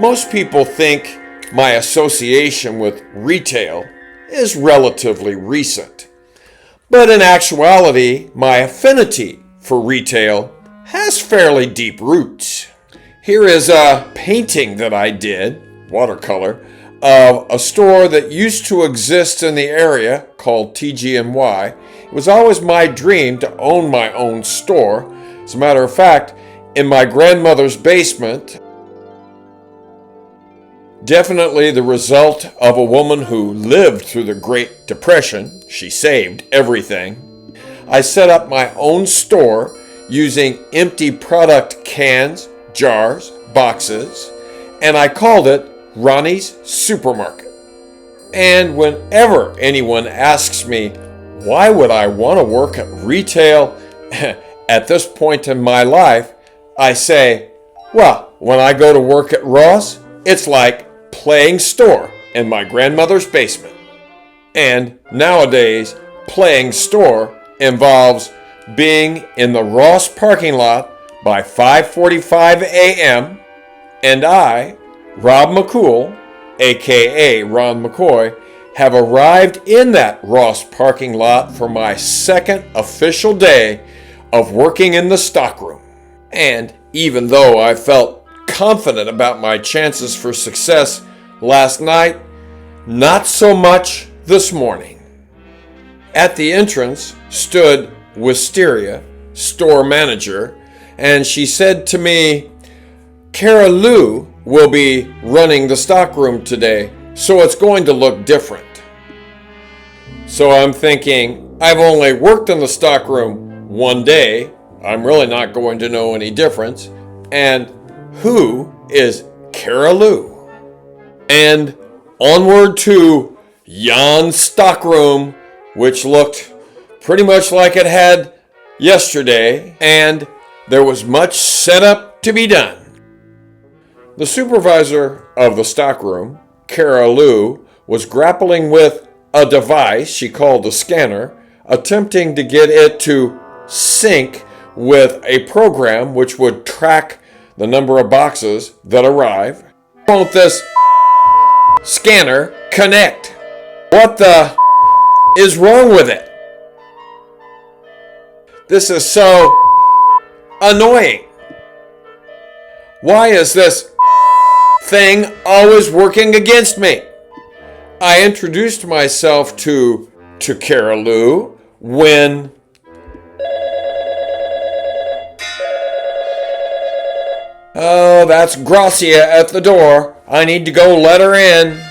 Most people think my association with retail is relatively recent, but in actuality, my affinity for retail has fairly deep roots. Here is a painting that I did, watercolor, of a store that used to exist in the area called TG&Y. It was always my dream to own my own store. As a matter of fact, in my grandmother's basement, definitely the result of a woman who lived through the Great Depression. She saved everything. I set up my own store using empty product cans, jars, boxes, and I called it Ronnie's Supermarket. And whenever anyone asks me, why would I want to work at retail at this point in my life, I say, well, when I go to work at Ross, it's like playing store in my grandmother's basement. And nowadays, playing store involves being in the Ross parking lot by 5:45 a.m. and I, Rob McCool, aka Ron McCoy, have arrived in that Ross parking lot for my second official day of working in the stockroom. And even though I felt confident about my chances for success last night, not so much this morning. At the entrance stood Wisteria, store manager, and she said to me, Cara Lou will be running the stockroom today, so it's going to look different. So I'm thinking, I've only worked in the stockroom one day. I'm really not going to know any difference. And who is Cara Lou? And onward to Jan's stockroom, which looked pretty much like it had yesterday, and there was much setup to be done. The supervisor of the stockroom, Cara Lou, was grappling with a device she called the scanner, attempting to get it to sync with a program which would track the number of boxes that arrive. Won't this scanner connect? What the is wrong with it? This is so annoying. Why is this thing always working against me? I introduced myself to Cara Lou when oh, that's Gracia at the door. I need to go let her in.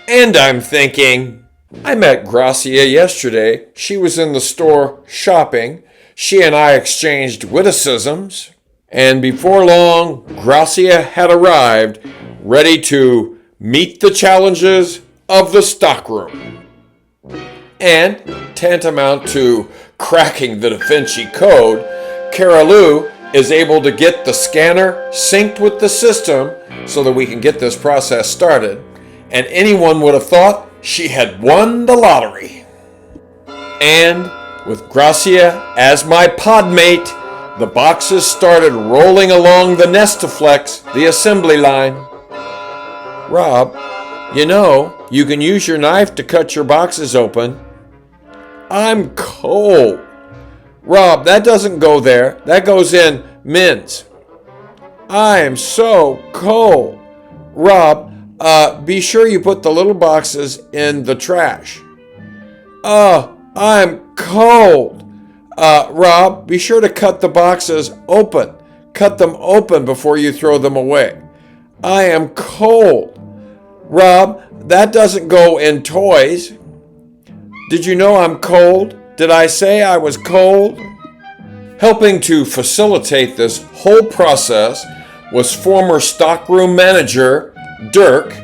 And I'm thinking, I met Gracia yesterday. She was in the store shopping. She and I exchanged witticisms. And before long, Gracia had arrived, ready to meet the challenges of the stockroom. And tantamount to cracking the Da Vinci Code, Cara Lou is able to get the scanner synced with the system so that we can get this process started. And anyone would have thought she had won the lottery. And with Gracia as my podmate, the boxes started rolling along the Nestaflex, the assembly line. Rob, you know, you can use your knife to cut your boxes open. I'm cold. Rob, that doesn't go there. That goes in Men's. I am so cold. Rob, be sure you put the little boxes in the trash. I'm cold. Rob, be sure to cut the boxes open. Cut them open before you throw them away. I am cold. Rob, that doesn't go in toys. Did you know I'm cold? Did I say I was cold? Helping to facilitate this whole process was former stockroom manager Dirk.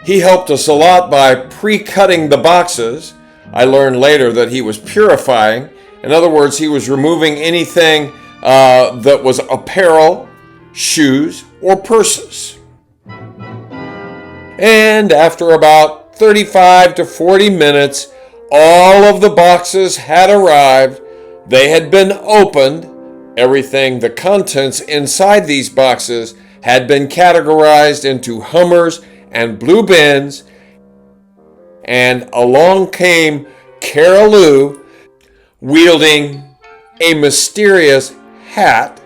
He helped us a lot by pre-cutting the boxes. I learned later that he was purifying. In other words, he was removing anything that was apparel, shoes, or purses. And after about 35 to 40 minutes, all of the boxes had arrived. They had been opened. Everything, the contents inside these boxes had been categorized into Hummers and blue bins, and along came Carol Lou wielding a mysterious hat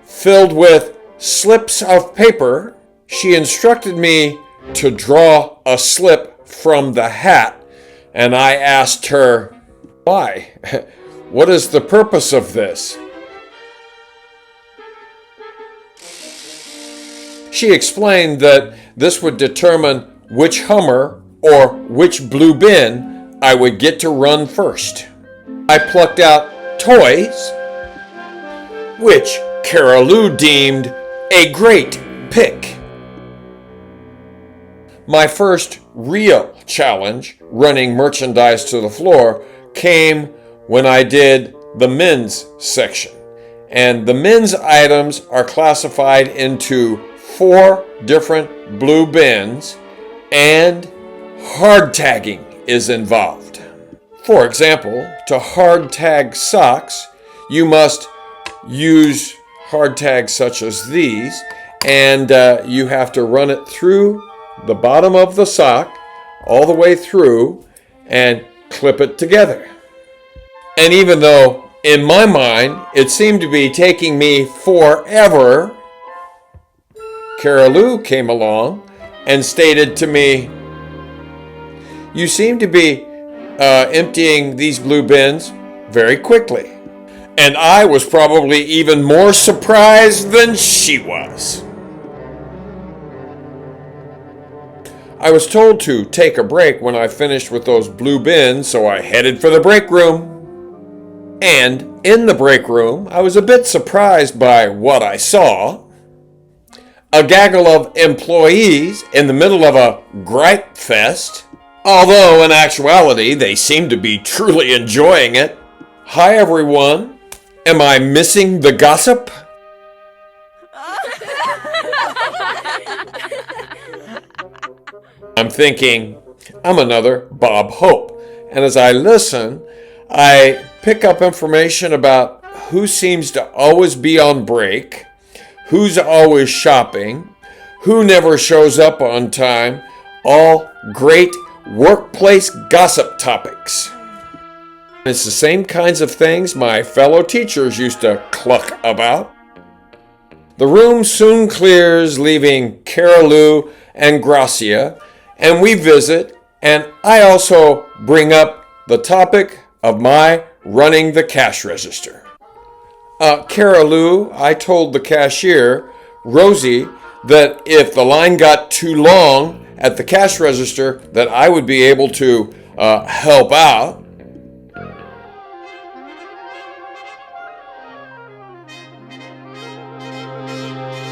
filled with slips of paper. She instructed me to draw a slip from the hat, and I asked her, "Why? What is the purpose of this?" She explained that this would determine which Hummer or which blue bin I would get to run first. I plucked out toys, which Carol Lou deemed a great pick. My first real challenge running merchandise to the floor came when I did the men's section. And the men's items are classified into 4 different blue bins, and hard tagging is involved. For example, to hard tag socks, you must use hard tags such as these, and you have to run it through the bottom of the sock all the way through and clip it together. And even though in my mind it seemed to be taking me forever, Carol Lou came along and stated to me, "You seem to be emptying these blue bins very quickly." And I was probably even more surprised than she was. I was told to take a break when I finished with those blue bins, so I headed for the break room. And in the break room, I was a bit surprised by what I saw. A gaggle of employees in the middle of a gripe fest, although in actuality they seemed to be truly enjoying it. "Hi everyone, am I missing the gossip?" I'm thinking, I'm another Bob Hope. And as I listen, I pick up information about who seems to always be on break, who's always shopping, who never shows up on time, all great workplace gossip topics. It's the same kinds of things my fellow teachers used to cluck about. The room soon clears, leaving Carol Lou and Gracia, and we visit, and I also bring up the topic of my running the cash register. Carol Lou, I told the cashier, Rosie, that if the line got too long at the cash register, that I would be able to help out.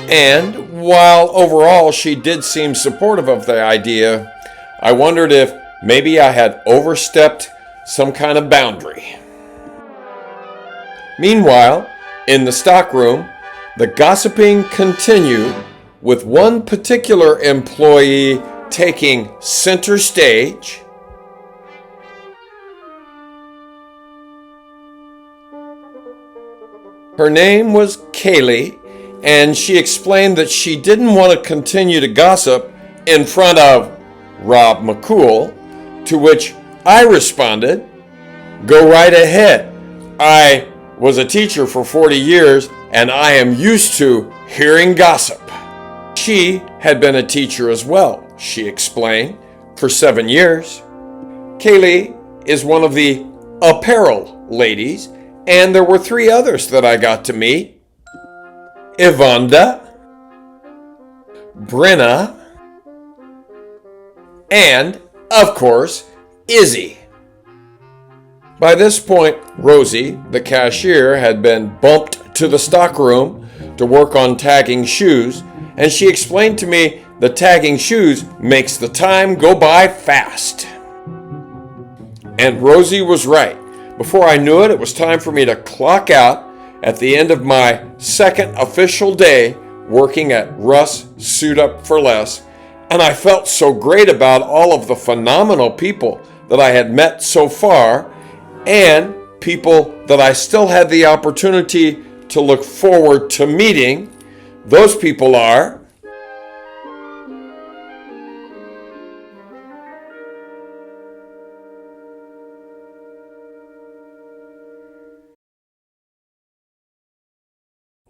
And while overall she did seem supportive of the idea, I wondered if maybe I had overstepped some kind of boundary. Meanwhile, in the stockroom, the gossiping continued, with one particular employee taking center stage. Her name was Kaylee, and she explained that she didn't want to continue to gossip in front of Rob McCool, to which I responded, "Go right ahead. I was a teacher for 40 years, and I am used to hearing gossip." She had been a teacher as well, she explained, for 7 years. Kaylee is one of the apparel ladies, and there were 3 others that I got to meet. Yvonda, Brenna, and, of course, Izzy. By this point, Rosie, the cashier, had been bumped to the stockroom to work on tagging shoes, and she explained to me that tagging shoes makes the time go by fast. And Rosie was right. Before I knew it, it was time for me to clock out at the end of my second official day working at Russ Suit Up for Less, and I felt so great about all of the phenomenal people that I had met so far, and people that I still had the opportunity to look forward to meeting. Those people are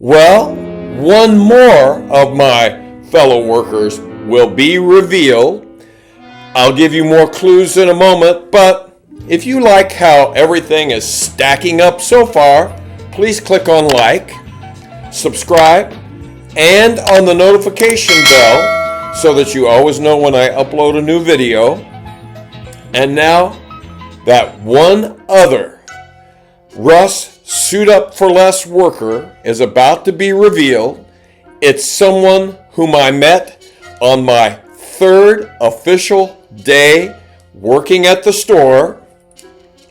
Well, one more of my fellow workers will be revealed. I'll give you more clues in a moment, but if you like how everything is stacking up so far, please click on like, subscribe, and on the notification bell so that you always know when I upload a new video. And now, that one other Russ Suit Up for Less worker is about to be revealed. It's someone whom I met on my third official day working at the store.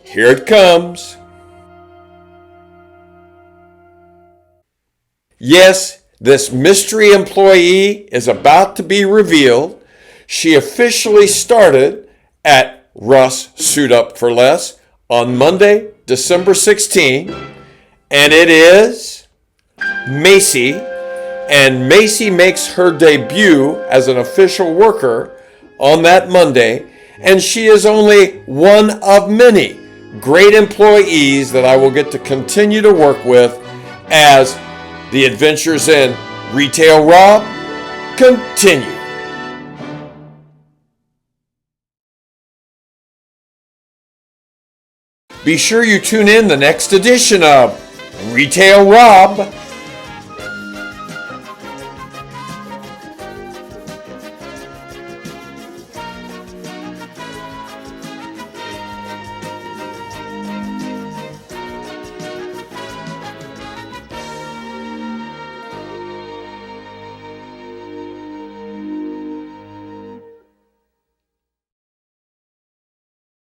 Here it comes. Yes, this mystery employee is about to be revealed. She officially started at Russ Suit Up for Less on Monday, December 16, and it is Macy. And Macy makes her debut as an official worker on that Monday, and she is only one of many great employees that I will get to continue to work with as the adventures in Retail Rob continue. Be sure you tune in the next edition of Retail Rob.